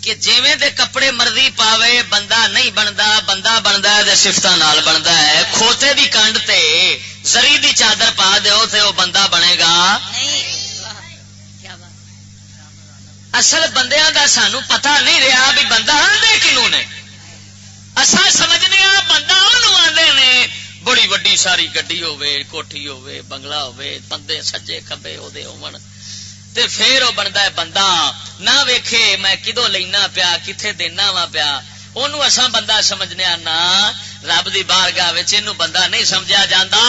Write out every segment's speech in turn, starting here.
کہ جیویں دے کپڑے مرضی پاوے بندہ نہیں بنتا، بندہ بنتا ہے صفتاں نال بنتا ہے. کھوتے دی کنڈ تے زری دی چادر پا دیو تے وہ بندہ بنے گا. اصل بندیاں دا سانو پتہ نہیں رہا بھی بندہ آندے کنوں نے. اصل سمجھنے بندہ انہوں آندے نے بڑی وڈی ساری گڈی ہوے، کوٹھی ہوے، بنگلہ ہوے، بندے سجے کھبے او دے ہون تے پھر وہ بنتا ہے بندہ. نہ ویکھے میں کدو لینا پیا کتنے دینا وا پیا، انہوں اساں بندہ سمجھنے نا. رب دی بارگاہ وچ اینو بندہ نہیں سمجھا جاندا.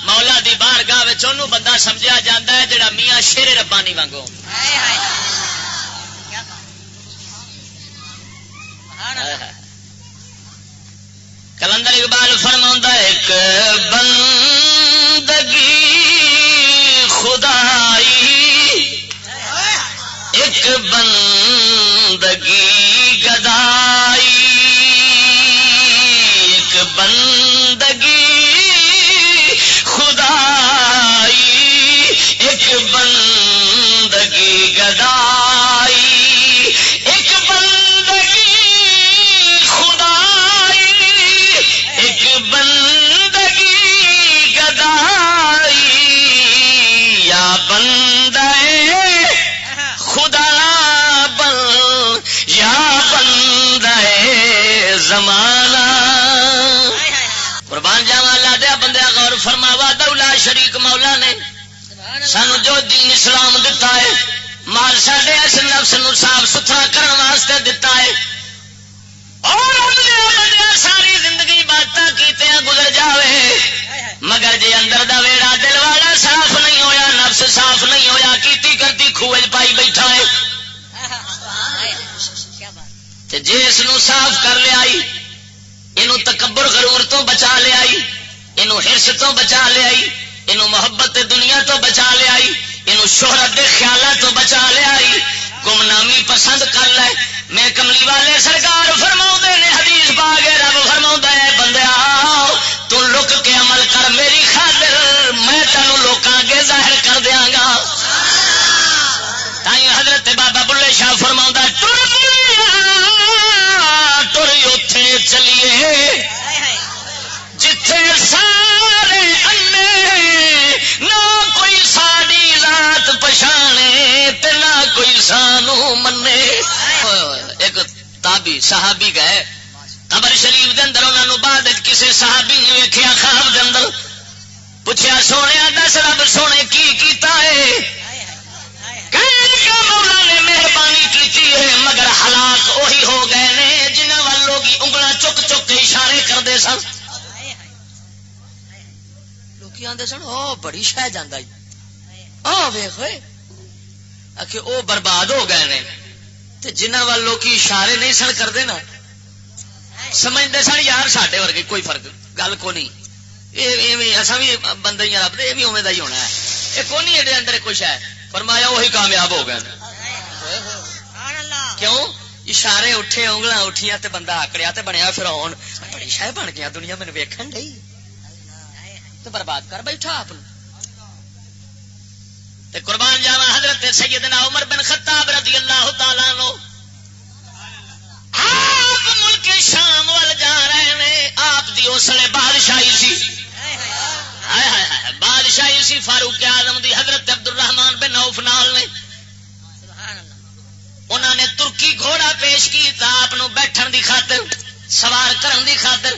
مولا دی بارگاہ وچ اونوں بندہ سمجھا جاندا ہے جڑا میاں شیر ربانی وانگو. کلندر اقبال فرماوندا ہے ایک بندگی خدائی، ایک بندگی گدائی، ایک بندگی خدائی، ایک بندگی گدائی، ایک بندگی خدائی، ایک بندگی گدائی. یا بندہ خدا بن یا بندہ زمانہ. قربان جاواں اللہ دے بندیا غور فرما. وحدہ شریک مولا نے سانو جو دین اسلام دتا ہے مال ساڈے اس نفس نو صاف ستھرا کرنے واسطے دتا ہے. اور بندیا ساری زندگی باتاں کیتیاں گزر جاوے مگر جے اندر دا ویڑا دل والا صاف نہیں ہویا، نفس صاف نہیں ہویا، کیتی کرتی کھوج پائی بیٹھا ہے. تے جے اس نو صاف کر لیا اینو تکبر غرور تو بچا لیا، اینو حرص تو بچا لیا، اینو محبت دنیا تو بچا لیا، اینو شہرت دے خیالات تو بچا لیا، گمنامی پسند کر لے. میں کملی والے سرکار فرماؤندے نے حدیث پاک رب فرماوندا ہے بندیا تو لک کے عمل کر میری خاطر میں تینوں لوکاں اگے ظاہر کر دیاں گا. تائیں حضرت بابا بلے شاہ فرماوندا ٹر اوتھے چلیے جتھے سارے انے نہ کوئی ساڈی ذات پچھانے تے نہ کوئی سانو منے. ایک تابی صحابی گئے قبر شریف دے اندر، انہاں نو بعد کسے صحابی نے ویکھیا خواب دے اندر، پوچھیا سونے دس رب سونے کی کیتا ہے؟ کہ مولا نے مہربانی کیتی ہے مگر ہلاک وہی ہو گئے نے جنہاں وال لوگ انگلاں چک چک کے اشارے کردے سن. لوکی آندے سن او بڑی شے جاندا اے، آ ویکھ اوئے کہ او برباد ہو گئے نے. تے جنہاں وال لوکی اشارے نہیں سن کردے نا سمجھتے سن یار ساڈے ورگے کوئی فرق گل کو نہیں، اصل بھی بندے ہی رب دے بھی اوے دا ہی ہونا ہے، یہ کو نہیں یہ اندر کچھ ہے. فرمایا وہی کامیاب ہو گئے. کیوں؟ اشارے اٹھے انگلاں اٹھیاں تے بندہ آکڑیا تے بنیا فرعون. بڑی شے بن گیا دنیا مینوں ویکھن ڈئی تے برباد کر بیٹھا آپ تے. قربان جاواں حضرت سیدنا عمر بن خطاب رضی اللہ تعالی عنہ آپ ملک شام وال جا رہے ہیں. آپ دی اس لیے بادشاہی سی، بادشاہی سی فاروق اعظم دی حضرت عبد الرحمان بن عوف نال نے. انہوں نے ترکی گھوڑا پیش کیتا آپ بیٹھن دی خاطر، سوار کرن دی خاطر.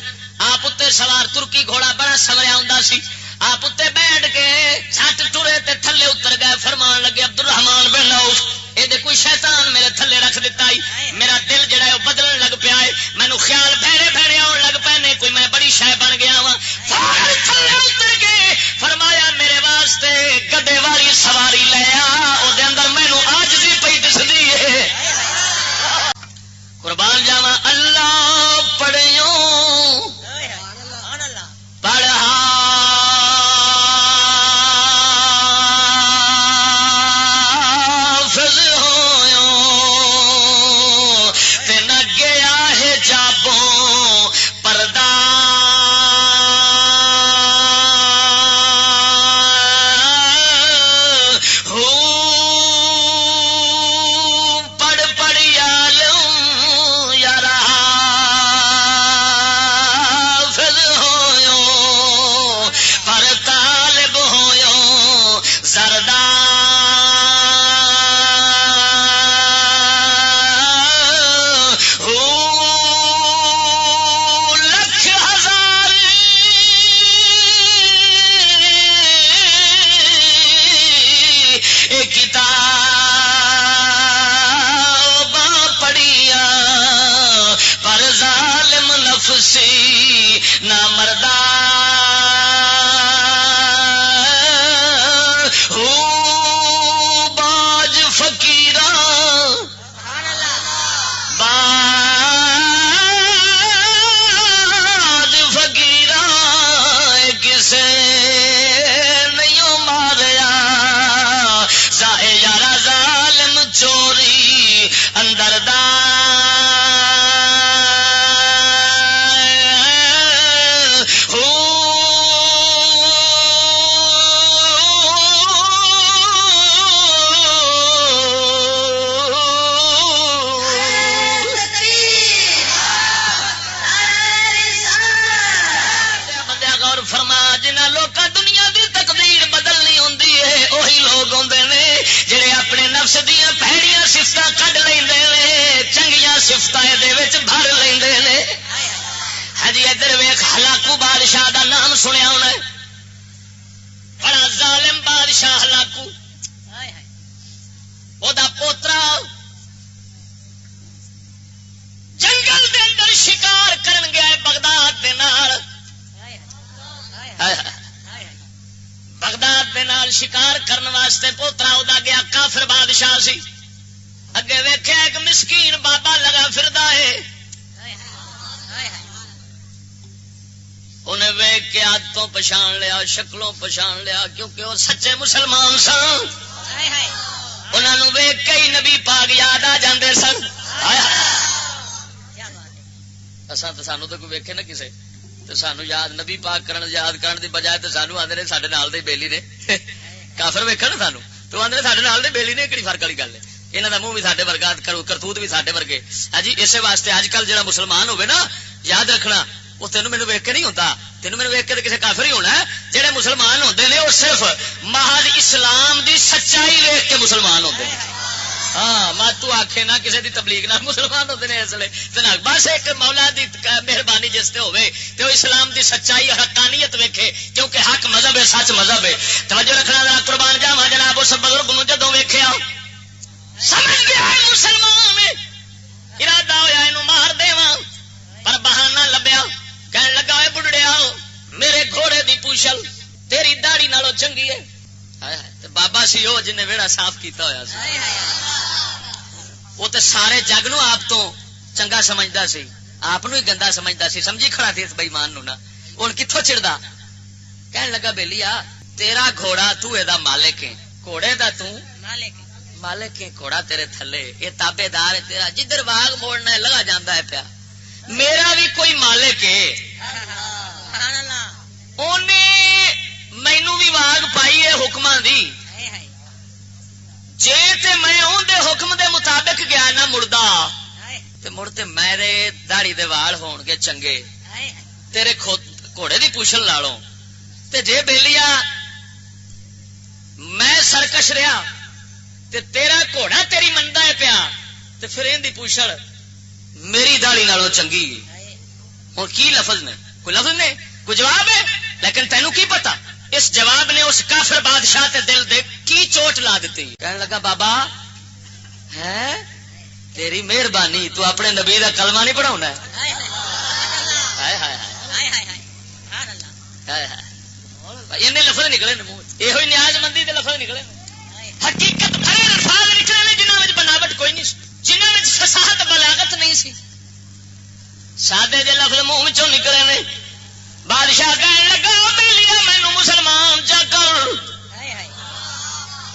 آپ اتنے سوار ترکی گھوڑا بڑا سوریا ہوں سی. آپ اتنے بیٹھ کے چھٹ ٹرے تے تھلے اتر گئے. فرمان لگے عبد الرحمان بن عوف یہ کوئی شیطان میرے تھلے رکھ دیتا ہی، میرا دل جڑا ہے وہ بدلن لگ پیا ہے، مینو خیال بہرے بہرے آن لگ پے نے کوئی میں بڑی شے بن گیا وا. تھلے اتر کے فرمایا میرے واسطے گدے والی سواری لے آ، وہ اندر مینو عاجزی پئی دسدی ہے. قربان جاواں اللہ پڑھیوں پڑھا جابوں سی نہ مردہ باج فقیراں باج فقیراں کسے نہیں ماریا یارا ظالم چوری اندر دا نفس دیاں پیڑیاں صفتاں کڈ لیندے نے چنگیاں صفتاں دے وچ بھر لیندے نے ہاں جی ادھر ویکھ ہلاکو بادشاہ دا نام سنیا ہونا بڑا ظالم بادشاہ ہلاکو او دا پوترا جنگل دے اندر شکار کرن گیا ہے بغداد دے نال بغداد دے نال شکار کرن واسطے پوترا ادا گیا کافر بادشاہ سی اگے ویکھیا ایک مسکین بابا لگا پھردا ہے انہیں ویکھ کے عادتوں پچھان لیا شکلوں پچھان لیا کیونکہ وہ سچے مسلمان سن انہاں نوں ویکھ کے ہی نبی پاک یاد آ جاندے سن اساں تے سانو تے کوئی ویکھے نہ کسے سانو یاد نبی پاک یاد کرن دی بجائے تو سانو آدھے نے ساڈے نال دے بیلی نے کافر ویکھن سانو تو آدھے ساڈے نال دے بیلی نے کہڑی فرق والی گل ہے انہاں دا منہ بھی ساڈے ورگا کرتوت بھی ساڈے ورگے ہاں جی اسے واسطے اج کل جڑا مسلمان ہوے نا یاد رکھنا وہ تینوں مینوں ویکھ کے نہیں ہوتا تینوں مینوں ویکھ کے تے کسے کافر ہی ہونا ہے جڑے مسلمان ہوندے نے وہ صرف محض اسلام دی سچائی ویکھ کے مسلمان ہوندے نے ہاں ماں تو آکھے نہ کسی دی تبلیغ نہ مسلمان ہوتے ہیں اس لیے بس ایک مولا دی مہربانی جس تے ہوئے تو اسلام دی سچائی اور حقانیت ویکھے کیونکہ حق مذہب ہے سچ مذہب ہے توجہ رکھنا ذرا قربان جاواں جناب اس بزرگ نوں جدوں ویکھیا سمجھ گیا مسلمان ارادہ ہویا اینوں مار دیواں پر بہانہ لبیا کہن لگا اے بڈڑیا میرے گھوڑے دی پوچھل تیری داڑھی نالوں چنگی ہے بابا سی وہ جن نے ویڑا صاف کیتا ہویا سی وہ تے سارے جگ نو آپ تو چنگا سمجھدا سی آپ ہی گندا سمجھدا سی سمجھی کھڑا تھی اس بے ایمان نو نا ہن کتھوں چڑدا کہن لگا بیلیا تیرا گھوڑا تو اے دا مالک ہے گھوڑے دا تو مالک ہے گھوڑا تیرے تھلے یہ تابے دار ہے تیرا جدھر واگ موڑنا ہے لگا جاندا ہے پیا میرا بھی کوئی مالک ہے اونے مینوں بھی واگ پائی ہے حکماں دی جے تے میں اون دے حکم دے مطابق گیا نہ مڑدا تے مڑ تے میرے داڑھی دے وال ہون گے چنگے تیرے گھوڑے دی پوچھل نالوں تے جے بیلیا میں سرکش رہا تے تیرا گھوڑا تیری مندا ہے پیا تے پھر این دی پوچھل میری داڑھی نالوں چنگی ہن کی لفظ نے کوئی لفظ نہیں کوئی جواب ہے لیکن تینوں کی پتا اس جواب نے اس کافر بادشاہ تے دل دے کی چوٹ لا دیتی کہنے لگا بابا ہے تیری مہربانی تو اپنے نبی دا کلمہ نہیں پڑھاؤنا ہے انہیں لفظ نکلے یہ نیاز مندی دے لفظ نکلے حقیقت بھرے الفاظ نکلے نے جنہاں وچ بناوٹ کوئی نہیں جنہاں وچ فصاحت بلاغت نہیں سی سادے دے لفظ منہ وچوں نکلے نے بادشاہ کہنے لگا بیلیا مینوں مسلمان جا کر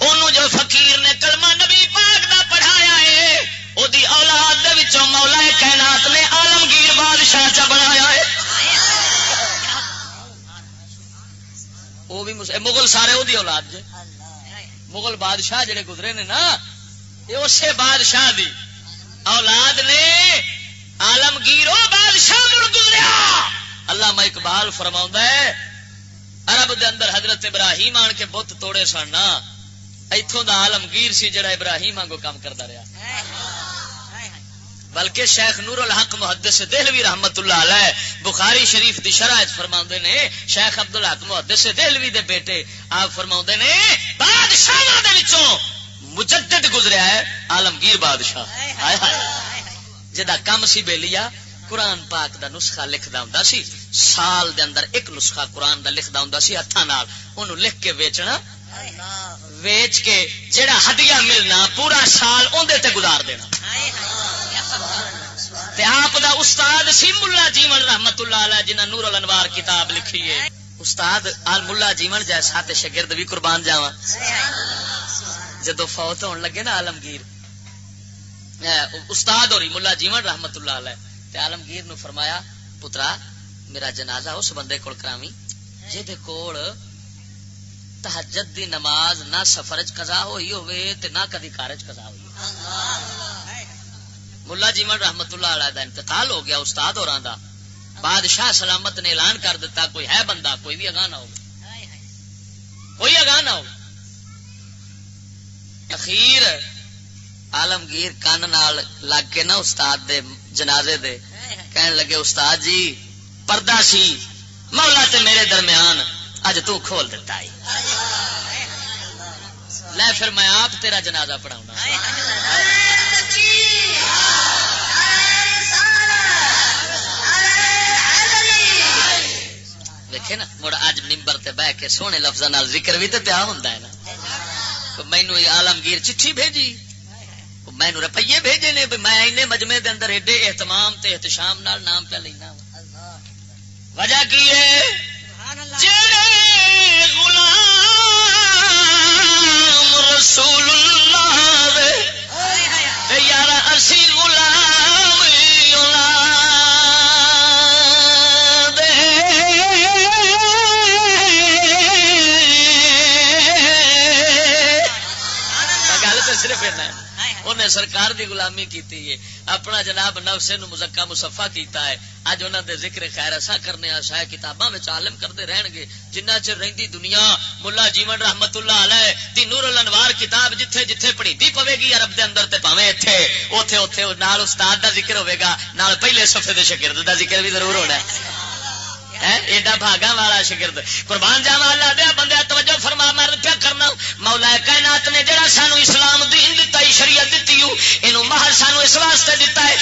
انہوں جو فقیر نے کلمہ نبی پاک دا پڑھایا ہے او دی اولاد دے وچوں مولا کائنات نے عالمگیر بادشاہ چا بنایا ہے وہ بھی مغل سارے وہ دی اولاد جے مغل بادشاہ جڑے گزرے نے نا یہ اسے بادشاہ دی اولاد نے عالمگیر وہ بادشاہ مڑ گزریا علامہ اقبال فرماؤندا ہے عرب دے اندر حضرت ابراہیم آن کے بت توڑے سن نا ایتھوں دا عالمگیر سی جڑا ابراہیم آنگو کام کردا رہیا بلکہ شیخ نور الحق محدث دہلوی رحمت اللہ علیہ بخاری شریف دی شرح فرماؤندے نے شیخ عبدالحق محدث دہلوی دے بیٹے آپ فرماؤندے نے بادشاہاں دے وچوں مجدد گزریا ہے عالمگیر بادشاہ جدا کم سی بیلیا قرآن پاک دا نسخہ لکھدا ہوندا سی، سال دے اندر ایک نسخہ قرآن دا لکھدا ہوندا سی ہتھاں نال، اونوں لکھ کے ویچنا، ویچ کے جڑا ہدیہ ملنا پورا سال اندے تے گزار دینا۔ تے آپ دا استاد سی ملا جیون رحمت اللہ علیہ جنہ نور الانوار کتاب لکھی ہے، استاد آل ملا جیون جیسا تے شاگرد بھی قربان جاواں۔ جدو فوت ہون لگے نا عالمگیر استاد ہوری ملا جیون رحمت اللہ علیہ تے عالمگیر نو فرمایا پترا میرا جنازہ اس بندے کول کراویں جے کول تہجد دی نماز نہ سفرج قضا ہوئی ہوئے تے نہ کدی کارج قضا ہوئی۔ ملا جیون رحمت اللہ علیہ دا انتقال ہو گیا استاد ہوراں دا، بادشاہ سلامت نے اعلان کر دیتا کوئی ہے بندہ کوئی بھی اگاہ نہ ہو، کوئی اگاہ نہ ہو۔ اخیر عالمگیر کان نال لگ کے نا استاد دے جنازے دے کہن لگے استاد جی پردہ سی مولا تے میرے درمیان اج تو کھول دیتا ہے، لے پھر میں آپ تیرا جنازہ پڑھاؤں۔ دیکھے نا مڑ اج ممبر تے بہ کے سونے لفظاں نال ذکر بھی تے پیا ہوندا ہے نا۔ مینو عالمگیر چٹھی بھیجی، مینو روپیے بھیجے نے، میں اینے مجمے دے اندر ایڈے اہتمام تے احتشام نال نام پہ لینا۔ وجہ کی ہے جڑے غلام رسول اللہ دے یار اسی غلام دے گل تو صرف انہیں سرکار دی غلامی کیتی ہے، اپنا جناب نفس نو مزکا مصفا کیتا ہے۔ اج انہاں دے ذکر خیر اسا کرنے آسا کتاباں وچ عالم کرتے رہن گے جنہ چر رہندی دنیا۔ ملا جیون رحمت اللہ علیہ دی نور الانوار کتاب جتھے جتھے پڑھیندی پوے گی عرب دے اندر تے پاویں ایتھے اوتھے اوتھے نال استاد دا ذکر ہوے گا، نال پہلے صفحے دے شاگرد دا ذکر بھی ضرور ہونا ہے۔ ایڈا بھاگا والا شاگرد قربان جاواں اللہ دے بندے توجہ فرما مرد کیا کرنا۔ مولا کائنات نے جڑا سانو اسلام دین دتا ہے، شریعت دتی ہے، اینو مہر سانو اس واسطے دتا ہے